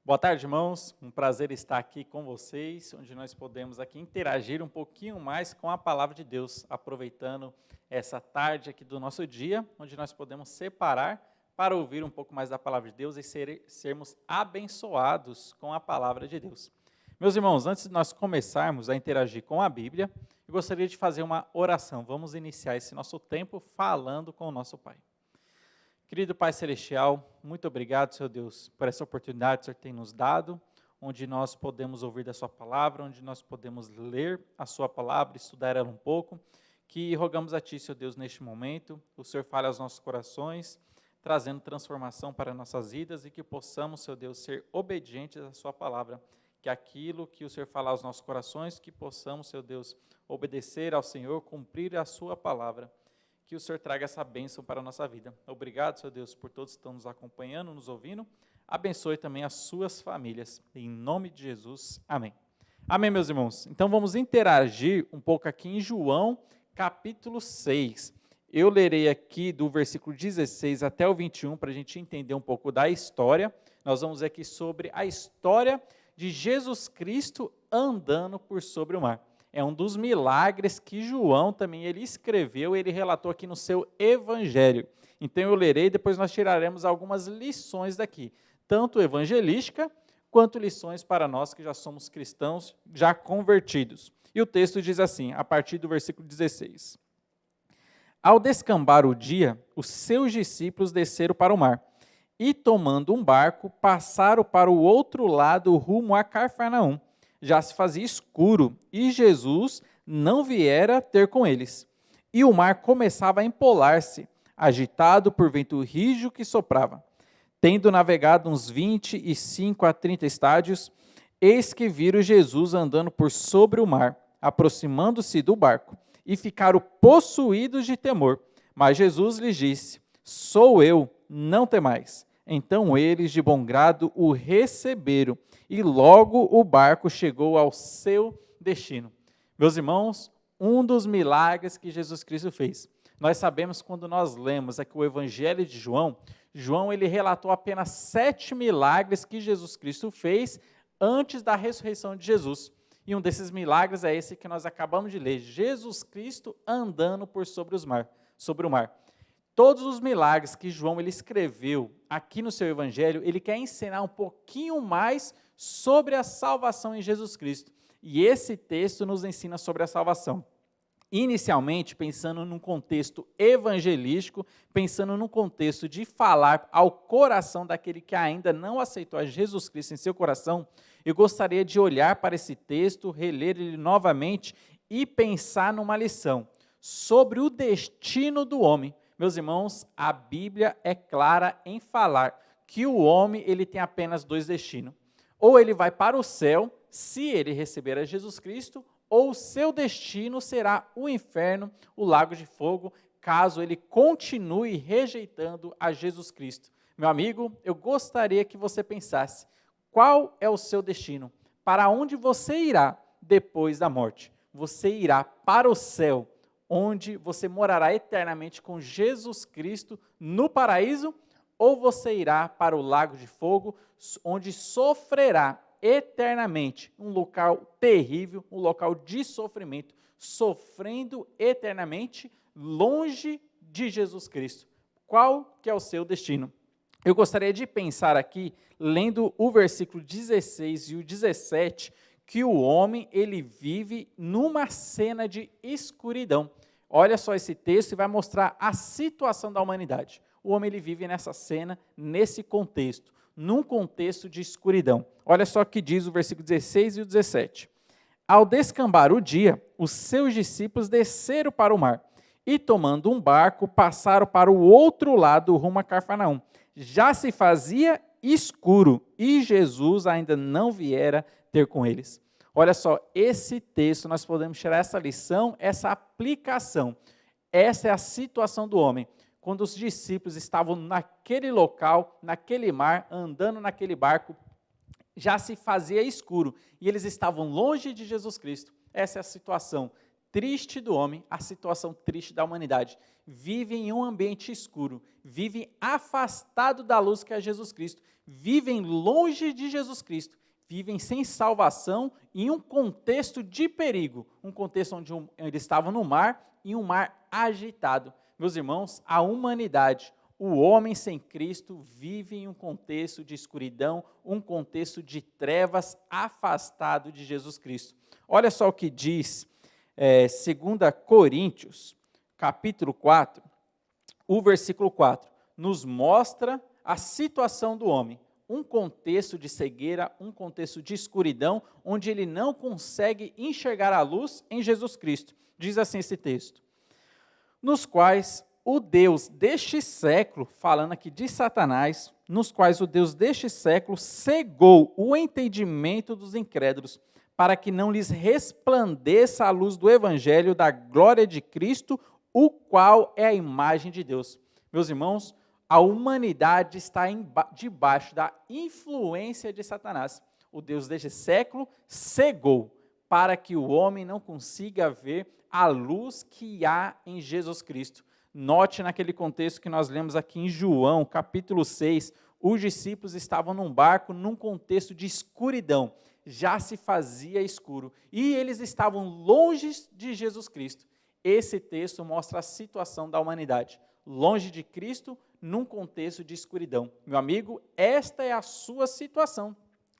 Boa tarde, irmãos. Um prazer estar aqui com vocês, onde nós podemos aqui interagir um pouquinho mais com a palavra de Deus, aproveitando essa tarde aqui do nosso dia, onde nós podemos separar para ouvir um pouco mais da palavra de Deus e sermos abençoados com a palavra de Deus. Meus irmãos, antes de nós começarmos a interagir com a Bíblia, eu gostaria de fazer uma oração. Vamos iniciar esse nosso tempo falando com o nosso Pai. Querido Pai Celestial, muito obrigado, Senhor Deus, por essa oportunidade que o Senhor tem nos dado, onde nós podemos ouvir da Sua palavra, onde nós podemos ler a Sua palavra, estudar ela um pouco, que rogamos a Ti, Senhor Deus, neste momento, o Senhor fale aos nossos corações, trazendo transformação para nossas vidas e que possamos, Senhor Deus, ser obedientes à Sua palavra, que aquilo que o Senhor fala aos nossos corações, que possamos, Senhor Deus, obedecer ao Senhor, cumprir a Sua palavra. Que o Senhor traga essa bênção para a nossa vida. Obrigado, Senhor Deus, por todos que estão nos acompanhando, nos ouvindo. Abençoe também as suas famílias. Em nome de Jesus, amém. Amém, meus irmãos. Então vamos interagir um pouco aqui em João, capítulo 6. Eu lerei aqui do versículo 16 até o 21, para a gente entender um pouco da história. Nós vamos ver aqui sobre a história de Jesus Cristo andando por sobre o mar. É um dos milagres que João também ele escreveu, ele relatou aqui no seu evangelho. Então eu lerei, depois nós tiraremos algumas lições daqui, tanto evangelística, quanto lições para nós que já somos cristãos, já convertidos. E o texto diz assim, a partir do versículo 16. Ao descambar o dia, os seus discípulos desceram para o mar, e tomando um barco, passaram para o outro lado rumo a Cafarnaum. Já se fazia escuro, e Jesus não viera ter com eles. E o mar começava a empolar-se, agitado por vento rígido que soprava. Tendo navegado uns 25 a 30 estádios, eis que viram Jesus andando por sobre o mar, aproximando-se do barco, e ficaram possuídos de temor. Mas Jesus lhes disse, sou eu, não temais. Então eles de bom grado o receberam, e logo o barco chegou ao seu destino. Meus irmãos, um dos milagres que Jesus Cristo fez. Nós sabemos quando nós lemos aqui o Evangelho de João, João ele relatou apenas 7 milagres que Jesus Cristo fez antes da ressurreição de Jesus. E um desses milagres é esse que nós acabamos de ler, Jesus Cristo andando por sobre o mar. Todos os milagres que João ele escreveu aqui no seu evangelho, ele quer ensinar um pouquinho mais sobre a salvação em Jesus Cristo. E esse texto nos ensina sobre a salvação. Inicialmente, pensando num contexto evangelístico, pensando num contexto de falar ao coração daquele que ainda não aceitou a Jesus Cristo em seu coração, eu gostaria de olhar para esse texto, reler ele novamente e pensar numa lição sobre o destino do homem. Meus irmãos, a Bíblia é clara em falar que o homem ele tem apenas 2 destinos. Ou ele vai para o céu, se ele receber a Jesus Cristo, ou o seu destino será o inferno, o lago de fogo, caso ele continue rejeitando a Jesus Cristo. Meu amigo, eu gostaria que você pensasse, qual é o seu destino? Para onde você irá depois da morte? Você irá para o céu, onde você morará eternamente com Jesus Cristo no paraíso, ou você irá para o lago de fogo, onde sofrerá eternamente, um local terrível, um local de sofrimento, sofrendo eternamente longe de Jesus Cristo. Qual que é o seu destino? Eu gostaria de pensar aqui, lendo o versículo 16 e o 17, que o homem ele vive numa cena de escuridão. Olha só esse texto e vai mostrar a situação da humanidade. O homem ele vive nessa cena, nesse contexto, num contexto de escuridão. Olha só o que diz o versículo 16 e o 17. Ao descambar o dia, os seus discípulos desceram para o mar e, tomando um barco, passaram para o outro lado rumo a Cafarnaum. Já se fazia escuro e Jesus ainda não viera ter com eles. Olha só, esse texto, nós podemos tirar essa lição, essa aplicação. Essa é a situação do homem. Quando os discípulos estavam naquele local, naquele mar, andando naquele barco, já se fazia escuro e eles estavam longe de Jesus Cristo. Essa é a situação. triste do homem, a situação triste da humanidade. Vivem em um ambiente escuro, vivem afastado da luz que é Jesus Cristo, vivem longe de Jesus Cristo, vivem sem salvação em um contexto de perigo, um contexto onde eles estavam no mar, em um mar agitado. Meus irmãos, a humanidade, o homem sem Cristo vive em um contexto de escuridão, um contexto de trevas, afastado de Jesus Cristo. Olha só o que diz 2 Coríntios, capítulo 4, o versículo 4, nos mostra a situação do homem, um contexto de cegueira, um contexto de escuridão, onde ele não consegue enxergar a luz em Jesus Cristo. Diz assim esse texto: nos quais o Deus deste século, falando aqui de Satanás, nos quais o Deus deste século cegou o entendimento dos incrédulos, para que não lhes resplandeça a luz do evangelho da glória de Cristo, o qual é a imagem de Deus. Meus irmãos, a humanidade está debaixo da influência de Satanás. O Deus deste século cegou, para que o homem não consiga ver a luz que há em Jesus Cristo. Note naquele contexto que nós lemos aqui em João, capítulo 6, os discípulos estavam num barco, num contexto de escuridão, já se fazia escuro, e eles estavam longe de Jesus Cristo. Esse texto mostra a situação da humanidade, longe de Cristo, num contexto de escuridão. Meu amigo, esta é a sua situação.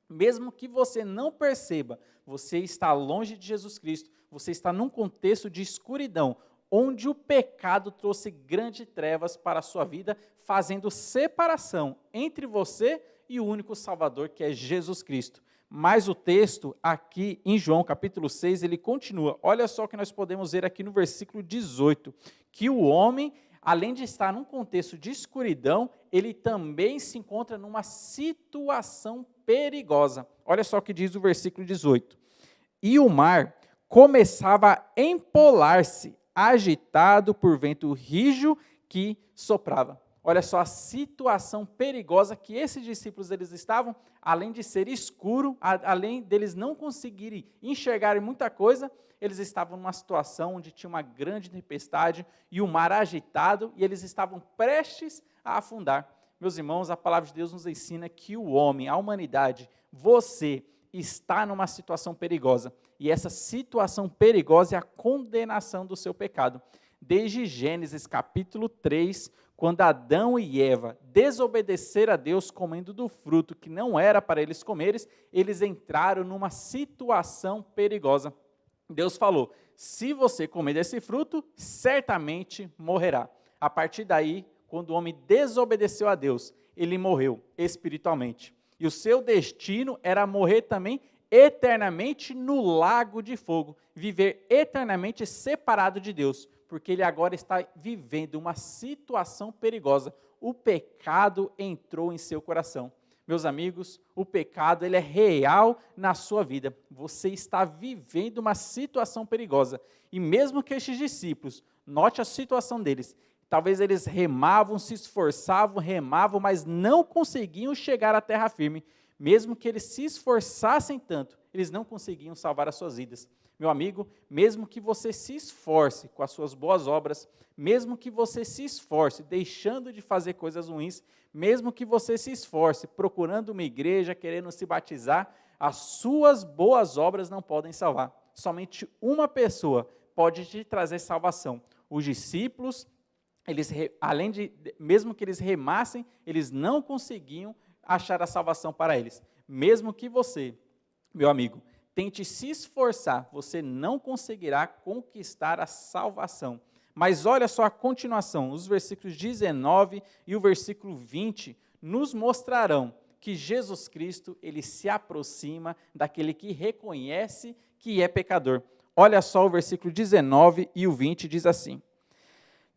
Mesmo que você não perceba, você está longe de Jesus Cristo, você está num contexto de escuridão, onde o pecado trouxe grandes trevas para a sua vida, fazendo separação entre você e o único Salvador, que é Jesus Cristo. Mas o texto aqui em João capítulo 6, ele continua. Olha só o que nós podemos ver aqui no versículo 18, que o homem, além de estar num contexto de escuridão, ele também se encontra numa situação perigosa. Olha só o que diz o versículo 18. E o mar começava a empolar-se, agitado por vento rijo que soprava. Olha só a situação perigosa que esses discípulos eles estavam, além de ser escuro, além deles não conseguirem enxergar muita coisa, eles estavam numa situação onde tinha uma grande tempestade e o mar agitado, e eles estavam prestes a afundar. Meus irmãos, a palavra de Deus nos ensina que o homem, a humanidade, você está numa situação perigosa, e essa situação perigosa é a condenação do seu pecado. Desde Gênesis capítulo 3, quando Adão e Eva desobedeceram a Deus comendo do fruto que não era para eles comerem, eles entraram numa situação perigosa. Deus falou, se você comer desse fruto, certamente morrerá. A partir daí, quando o homem desobedeceu a Deus, ele morreu espiritualmente. E o seu destino era morrer também eternamente no lago de fogo, viver eternamente separado de Deus, porque ele agora está vivendo uma situação perigosa. O pecado entrou em seu coração. Meus amigos, o pecado ele é real na sua vida. Você está vivendo uma situação perigosa. E mesmo que estes discípulos, note a situação deles, talvez eles remavam, se esforçavam, remavam, mas não conseguiam chegar à terra firme. Mesmo que eles se esforçassem tanto, eles não conseguiam salvar as suas vidas. Meu amigo, mesmo que você se esforce com as suas boas obras, mesmo que você se esforce deixando de fazer coisas ruins, mesmo que você se esforce procurando uma igreja, querendo se batizar, as suas boas obras não podem salvar. Somente uma pessoa pode te trazer salvação. Os discípulos, mesmo que eles remassem, eles não conseguiam achar a salvação para eles. Mesmo que você, meu amigo, tente se esforçar, você não conseguirá conquistar a salvação. Mas olha só a continuação, os versículos 19 e o versículo 20 nos mostrarão que Jesus Cristo, ele se aproxima daquele que reconhece que é pecador. Olha só o versículo 19 e o 20 diz assim: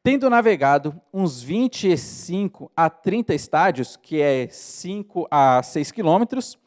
tendo navegado uns 25 a 30 estádios, que é 5 a 6 quilômetros,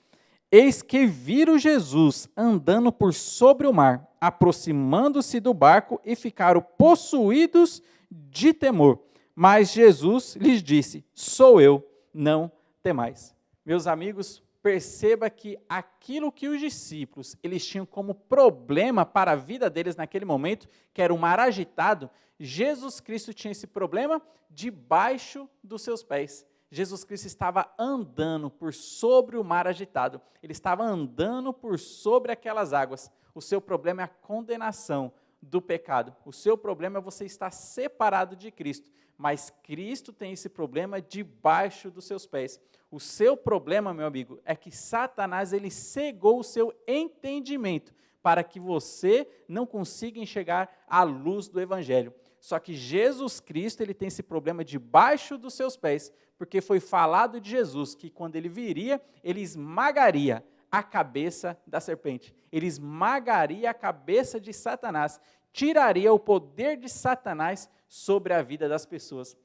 eis que viram Jesus andando por sobre o mar, aproximando-se do barco e ficaram possuídos de temor. Mas Jesus lhes disse, sou eu, não temais. Meus amigos, perceba que aquilo que os discípulos eles tinham como problema para a vida deles naquele momento, que era o mar agitado, Jesus Cristo tinha esse problema debaixo dos seus pés. Jesus Cristo estava andando por sobre o mar agitado, ele estava andando por sobre aquelas águas. O seu problema é a condenação do pecado, o seu problema é você estar separado de Cristo, mas Cristo tem esse problema debaixo dos seus pés. O seu problema, meu amigo, é que Satanás ele cegou o seu entendimento para que você não consiga enxergar a luz do Evangelho. Só que Jesus Cristo ele tem esse problema debaixo dos seus pés, porque foi falado de Jesus que quando ele viria, ele esmagaria a cabeça da serpente. Ele esmagaria a cabeça de Satanás, tiraria o poder de Satanás sobre a vida das pessoas.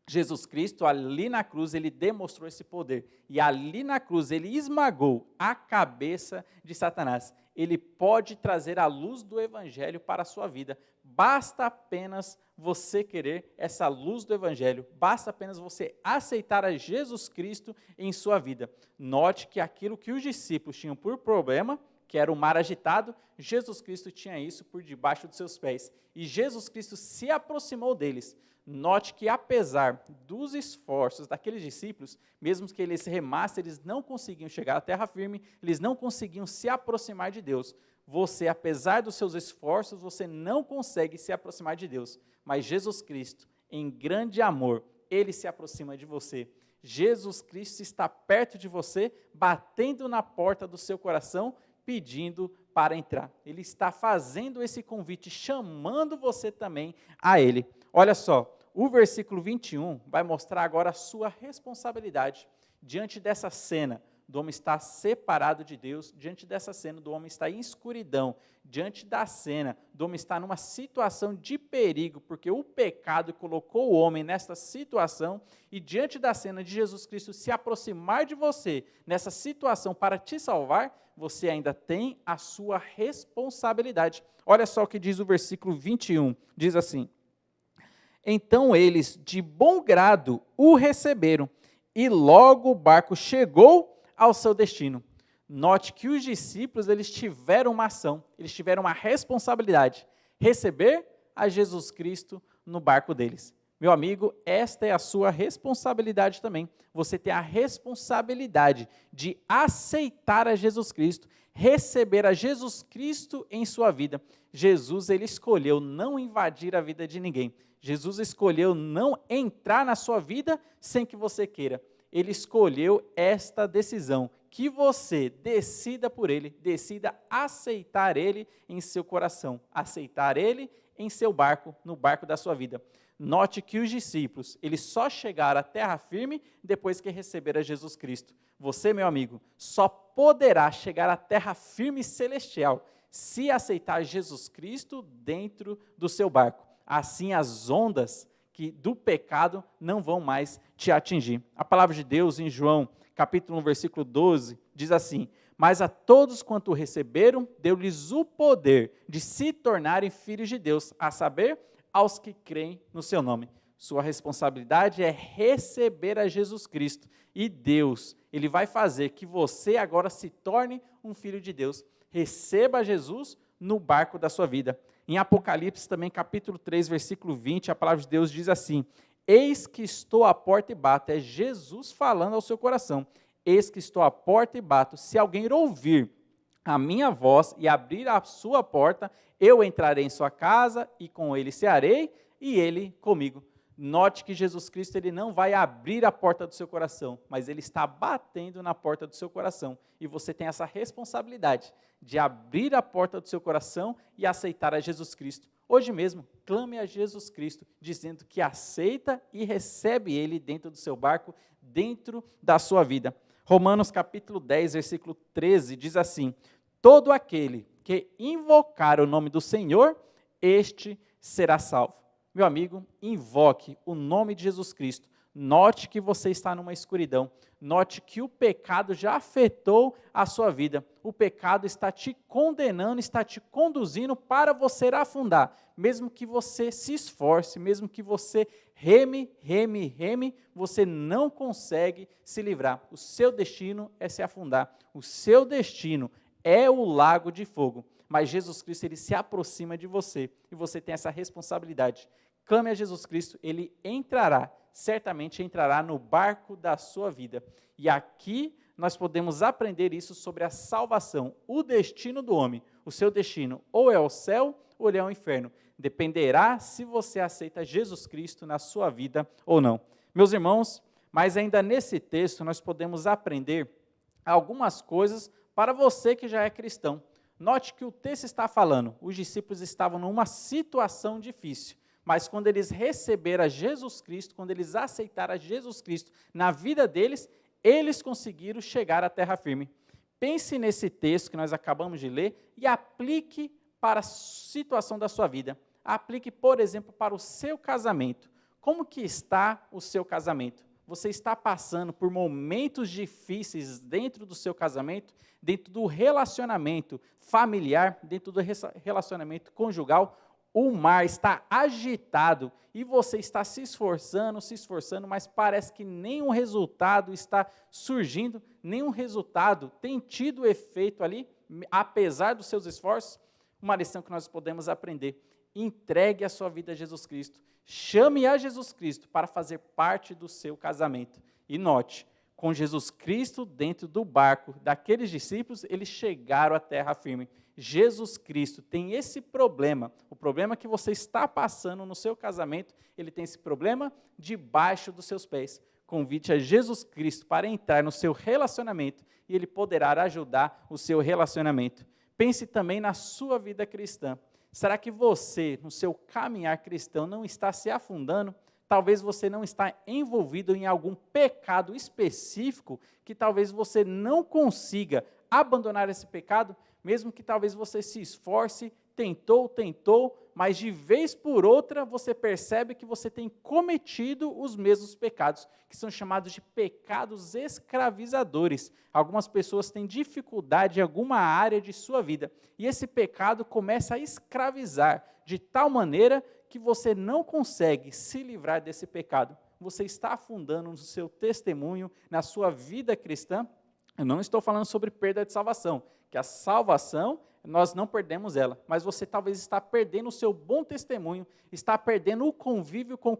Jesus Cristo, ali na cruz, ele demonstrou esse poder. E ali na cruz, ele esmagou a cabeça de Satanás. Ele pode trazer a luz do Evangelho para a sua vida. Basta apenas você querer essa luz do Evangelho. Basta apenas você aceitar a Jesus Cristo em sua vida. Note que aquilo que os discípulos tinham por problema, que era o mar agitado, Jesus Cristo tinha isso por debaixo dos seus pés. E Jesus Cristo se aproximou deles. Note que apesar dos esforços daqueles discípulos, mesmo que eles remassem, eles não conseguiam chegar à terra firme, eles não conseguiam se aproximar de Deus. Você, apesar dos seus esforços, você não consegue se aproximar de Deus. Mas Jesus Cristo, em grande amor, ele se aproxima de você. Jesus Cristo está perto de você, batendo na porta do seu coração, pedindo para entrar. Ele está fazendo esse convite, chamando você também a Ele. Olha só, o versículo 21 vai mostrar agora a sua responsabilidade diante dessa cena do homem estar separado de Deus, diante dessa cena do homem estar em escuridão, diante da cena do homem estar numa situação de perigo, porque o pecado colocou o homem nessa situação, e diante da cena de Jesus Cristo se aproximar de você nessa situação para te salvar, você ainda tem a sua responsabilidade. Olha só o que diz o versículo 21, diz assim: então eles de bom grado o receberam, e logo o barco chegou ao seu destino. Note que os discípulos eles tiveram uma ação, eles tiveram uma responsabilidade, receber a Jesus Cristo no barco deles. Meu amigo, esta é a sua responsabilidade também. Você tem a responsabilidade de aceitar a Jesus Cristo, receber a Jesus Cristo em sua vida. Jesus ele escolheu não invadir a vida de ninguém. Jesus escolheu não entrar na sua vida sem que você queira. Ele escolheu esta decisão, que você decida por Ele, decida aceitar Ele em seu coração, aceitar Ele em seu barco, no barco da sua vida. Note que os discípulos, eles só chegaram à terra firme depois que receberam Jesus Cristo. Você, meu amigo, só poderá chegar à terra firme celestial se aceitar Jesus Cristo dentro do seu barco. Assim as ondas do pecado não vão mais te atingir. A palavra de Deus em João, capítulo 1, versículo 12, diz assim: mas a todos quanto o receberam, deu-lhes o poder de se tornarem filhos de Deus, a saber, aos que creem no seu nome. Sua responsabilidade é receber a Jesus Cristo. E Deus, Ele vai fazer que você agora se torne um filho de Deus. Receba Jesus no barco da sua vida. Em Apocalipse também, capítulo 3, versículo 20, a palavra de Deus diz assim: eis que estou à porta e bato. É Jesus falando ao seu coração. Eis que estou à porta e bato. Se alguém ouvir a minha voz e abrir a sua porta, eu entrarei em sua casa e com ele cearei e ele comigo. Note que Jesus Cristo ele não vai abrir a porta do seu coração, mas ele está batendo na porta do seu coração. E você tem essa responsabilidade de abrir a porta do seu coração e aceitar a Jesus Cristo. Hoje mesmo, clame a Jesus Cristo, dizendo que aceita e recebe Ele dentro do seu barco, dentro da sua vida. Romanos capítulo 10, versículo 13, diz assim: todo aquele que invocar o nome do Senhor, este será salvo. Meu amigo, invoque o nome de Jesus Cristo. Note que você está numa escuridão. note que o pecado já afetou a sua vida. O pecado está te condenando, está te conduzindo para você afundar. Mesmo que você se esforce, mesmo que você reme, você não consegue se livrar. O seu destino é se afundar. O seu destino é o lago de fogo. Mas Jesus Cristo, ele se aproxima de você e você tem essa responsabilidade. Clame a Jesus Cristo, ele entrará, certamente entrará no barco da sua vida. E aqui nós podemos aprender isso sobre a salvação, o destino do homem. O seu destino ou é o céu ou é o inferno. Dependerá se você aceita Jesus Cristo na sua vida ou não. Meus irmãos, mas ainda nesse texto nós podemos aprender algumas coisas para você que já é cristão. Note que o texto está falando, os discípulos estavam numa situação difícil, mas quando eles receberam a Jesus Cristo, quando eles aceitaram a Jesus Cristo na vida deles, eles conseguiram chegar à terra firme. Pense nesse texto que nós acabamos de ler e aplique para a situação da sua vida. Aplique, por exemplo, para o seu casamento. Como que está o seu casamento? Você está passando por momentos difíceis dentro do seu casamento, dentro do relacionamento familiar, dentro do relacionamento conjugal? O mar está agitado e você está se esforçando, mas parece que nenhum resultado está surgindo, nenhum resultado tem tido efeito ali, apesar dos seus esforços. Uma lição que nós podemos aprender: entregue a sua vida a Jesus Cristo. Chame a Jesus Cristo para fazer parte do seu casamento. E note, com Jesus Cristo dentro do barco daqueles discípulos, eles chegaram à terra firme. Jesus Cristo tem esse problema, o problema que você está passando no seu casamento, ele tem esse problema debaixo dos seus pés. Convite a Jesus Cristo para entrar no seu relacionamento e ele poderá ajudar o seu relacionamento. Pense também na sua vida cristã. Será que você, no seu caminhar cristão, não está se afundando? Talvez você não está envolvido em algum pecado específico que talvez você não consiga abandonar esse pecado, mesmo que talvez você se esforce, tentou, mas de vez por outra você percebe que você tem cometido os mesmos pecados, que são chamados de pecados escravizadores. Algumas pessoas têm dificuldade em alguma área de sua vida, e esse pecado começa a escravizar, de tal maneira que você não consegue se livrar desse pecado. Você está afundando no seu testemunho, na sua vida cristã. Eu não estou falando sobre perda de salvação, que a salvação, nós não perdemos ela, mas você talvez está perdendo o seu bom testemunho, está perdendo o convívio com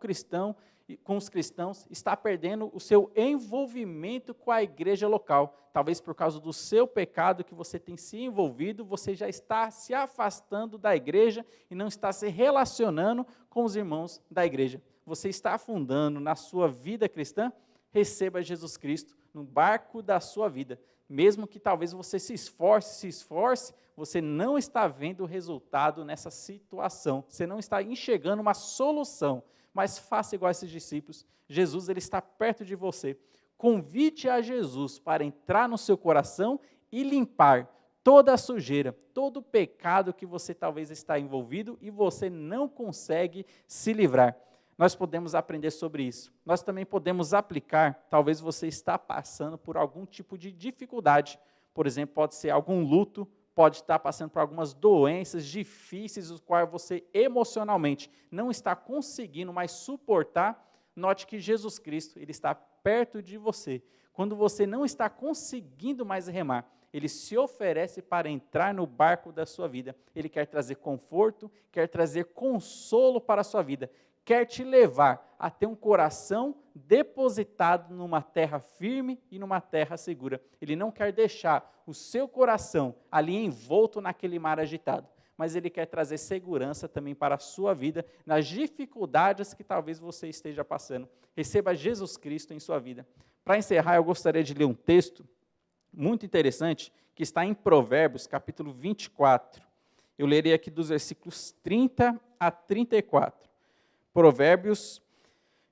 os cristãos, está perdendo o seu envolvimento com a igreja local. Talvez por causa do seu pecado que você tem se envolvido, você já está se afastando da igreja e não está se relacionando com os irmãos da igreja. Você está afundando na sua vida cristã? Receba Jesus Cristo no barco da sua vida. Mesmo que talvez você se esforce, você não está vendo o resultado nessa situação. Você não está enxergando uma solução. Mas faça igual a esses discípulos. Jesus, ele está perto de você. Convite a Jesus para entrar no seu coração e limpar toda a sujeira, todo o pecado que você talvez está envolvido e você não consegue se livrar. Nós podemos aprender sobre isso. Nós também podemos aplicar, talvez você está passando por algum tipo de dificuldade. Por exemplo, pode ser algum luto, pode estar passando por algumas doenças difíceis, os quais você emocionalmente não está conseguindo mais suportar. Note que Jesus Cristo, ele está perto de você. Quando você não está conseguindo mais remar, ele se oferece para entrar no barco da sua vida. Ele quer trazer conforto, quer trazer consolo para a sua vida. Quer te levar a ter um coração depositado numa terra firme e numa terra segura. Ele não quer deixar o seu coração ali envolto naquele mar agitado, mas ele quer trazer segurança também para a sua vida, nas dificuldades que talvez você esteja passando. Receba Jesus Cristo em sua vida. Para encerrar, eu gostaria de ler um texto muito interessante, que está em Provérbios, capítulo 24. Eu lerei aqui dos versículos 30 a 34. Provérbios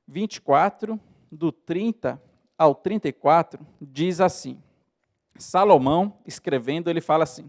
24, do 30 ao 34, diz assim: Salomão, escrevendo, ele fala assim: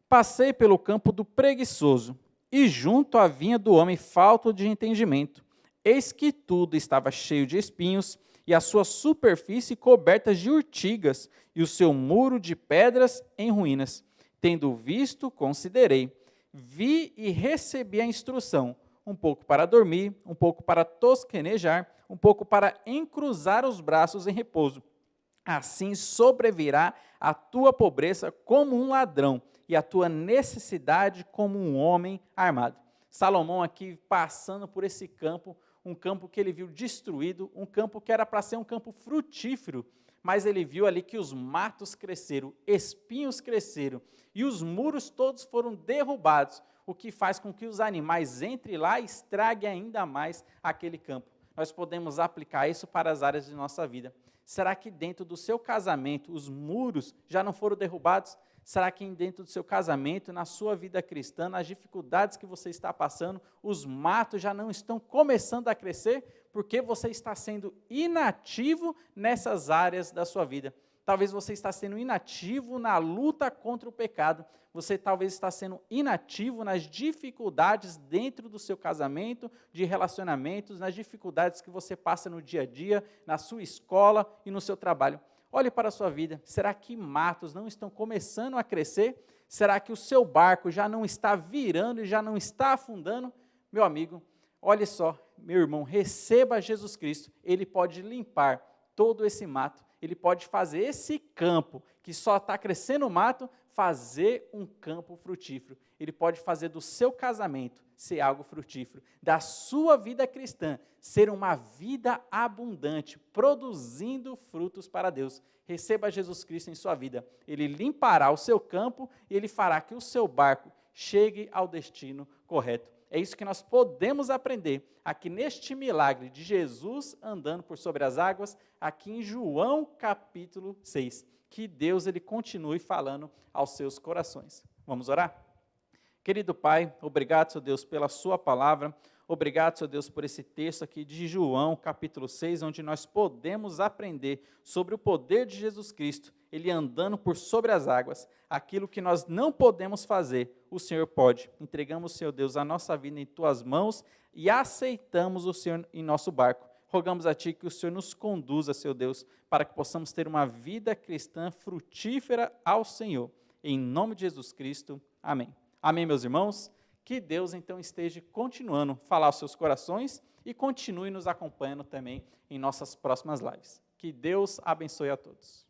Passei pelo campo do preguiçoso, e junto à vinha do homem falto de entendimento. Eis que tudo estava cheio de espinhos, e a sua superfície coberta de urtigas, e o seu muro de pedras em ruínas. Tendo visto, considerei. Vi e recebi a instrução, um pouco para dormir, um pouco para tosquenejar, um pouco para encruzar os braços em repouso. Assim sobrevirá a tua pobreza como um ladrão, e a tua necessidade como um homem armado. Salomão aqui passando por esse campo, um campo que ele viu destruído, um campo que era para ser um campo frutífero, mas ele viu ali que os matos cresceram, espinhos cresceram, e os muros todos foram derrubados, o que faz com que os animais entrem lá e estraguem ainda mais aquele campo. Nós podemos aplicar isso para as áreas de nossa vida. Será que dentro do seu casamento os muros já não foram derrubados? Será que dentro do seu casamento, na sua vida cristã, nas dificuldades que você está passando, os matos já não estão começando a crescer? Porque você está sendo inativo nessas áreas da sua vida. Talvez você está sendo inativo na luta contra o pecado. Você talvez está sendo inativo nas dificuldades dentro do seu casamento, de relacionamentos, nas dificuldades que você passa no dia a dia, na sua escola e no seu trabalho. Olhe para a sua vida. Será que matos não estão começando a crescer? Será que o seu barco já não está virando e já não está afundando? Meu amigo, olhe só, meu irmão, receba Jesus Cristo. Ele pode limpar todo esse mato. Ele pode fazer esse campo, que só está crescendo mato, fazer um campo frutífero. Ele pode fazer do seu casamento ser algo frutífero, da sua vida cristã ser uma vida abundante, produzindo frutos para Deus. Receba Jesus Cristo em sua vida. Ele limpará o seu campo e ele fará que o seu barco chegue ao destino correto. É isso que nós podemos aprender aqui neste milagre de Jesus andando por sobre as águas, aqui em João capítulo 6. Que Deus ele continue falando aos seus corações. Vamos orar? Querido Pai, obrigado, Senhor Deus, pela sua palavra. Obrigado, Senhor Deus, por esse texto aqui de João capítulo 6, onde nós podemos aprender sobre o poder de Jesus Cristo, ele andando por sobre as águas. Aquilo que nós não podemos fazer, o Senhor pode. Entregamos, Senhor Deus, a nossa vida em Tuas mãos e aceitamos o Senhor em nosso barco. Rogamos a Ti que o Senhor nos conduza, Senhor Deus, para que possamos ter uma vida cristã frutífera ao Senhor. Em nome de Jesus Cristo, amém. Amém, meus irmãos? Que Deus, então, esteja continuando a falar aos seus corações e continue nos acompanhando também em nossas próximas lives. Que Deus abençoe a todos.